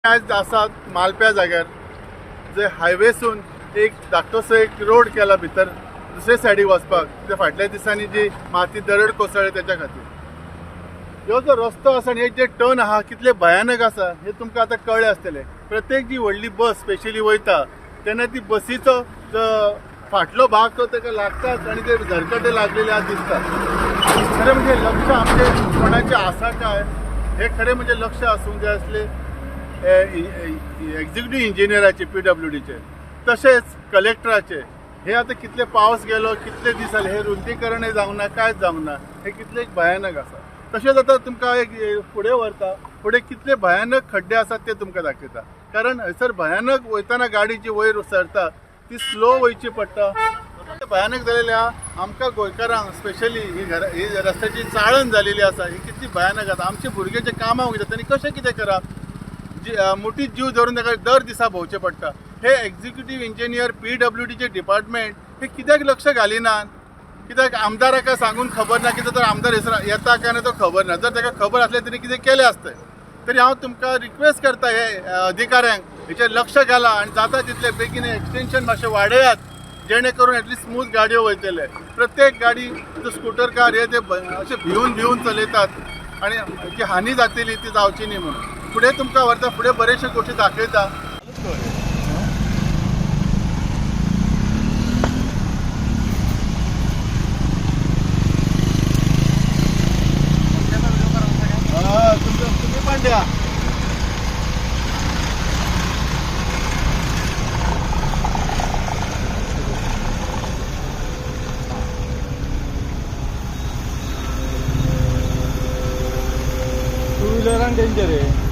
आज आसात मालप्या जाग्यार जे हायवेसून एक धाकटोसो एक रोड केला भितर दुसरे सायडीक वचपाक ते फाटल्या दिसांनी जी माती दरड कोसळ्ळी त्याच्या खातीर ह्यो जो रस्तो आसा आनी हे जे टर्न आहा कितले भयानक आसा हे तुमकां आतां कळ्ळें आसतलें. प्रत्येक जी व्हडली बस स्पेशली वयता तेन्ना ती बसीचो जो फाटलो भाग तो ताका लागताच आनी ते झरकटे लागलेले आज दिसतात. खरें म्हणजे लक्ष आमचे कोणाचें आसा काय हे खरें म्हणजे लक्ष आसूंक जाय आसलें एक्झिक्युटिव्ह इंजिनियराचे PWDचे तशेंच कलेक्टराचे. हे आता कितले पावस गेलो कितले दीस जाले हे रुंदीकरणय जावंक ना कांयच जावंक ना. हे कितले भयानक आसा. तशेंच आतां तुमकां एक फुडें व्हरता फुडें कितले भयानक खड्डे आसात ते तुमकां दाखयता. कारण हयसर भयानक वयताना गाडी जी वयर सरता ती स्लो वयची पडटा. भयानक जालेले आहा आमकां गोंयकारांक स्पेशली ही रस्त्याची चाळण जालेली आसा ही कितली भयानक आसा. आमचे भुरगे जे कामाक वयतात तांणी कशें कितें करप मुठीत जीव धरून ताका दर दिसा भोंवचें पडटा. हे एक्झिक्युटिव्ह इंजिनियर PWDचे डिपार्टमेंट हे कित्याक लक्ष घालिनात. कित्याक आमदाराक सांगून खबर ना कितें तर आमदार येता काय ना तो खबर ना. जर ताका खबर आसलें तरी कितें केलें आसतलें. तरी हांव तुमकां रिक्वेस्ट करता हे अधिकाऱ्यांक हेचेर लक्ष घाला आनी जाता तितले बेगीन एक्सटेंशन मातशें वाडयात जेणे करून एटलीस्ट स्मूथ गाडयो वयतले. प्रत्येक गाडी स्कूटर कार हे ते अशें भिवून चलयतात आनी जी हानी जातली ती जावची न्ही म्हणून. फुडें तुमकां व्हरता फुडें बरेचशे गोश्टी दाखयता. तुम्ही पण द्या. टू व्हीलर डेंजर आहे.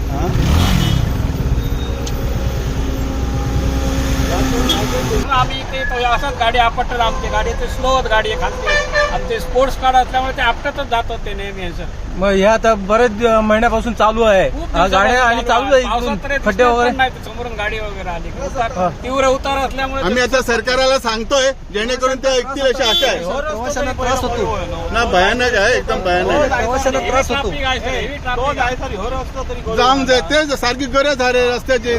आम्ही इथे असंच गाडी आपटतात. आमची गाडीचे स्लो होत गाडी खालते आमचे स्पोर्ट्स कार असल्यामुळे ते आपटतच जातात ते नेहमी असं. मग हे आता बरेच महिन्यापासून चालू आहे गाड्या आणि चालू आहे खड्डे वगैरे नाही समोरून गाडी वगैरे आली तीव्र उतार असल्यामुळे आम्ही आता सरकाराला सांगतोय जेणेकरून ते ऐकतील अशी आशा आहे. प्रवाशांना त्रास होतो ना भयानक आहे एकदम भयानक प्रवाशांना त्रास होतो. जावंक जाय ते सारखी गरज आहे रे रस्त्याची.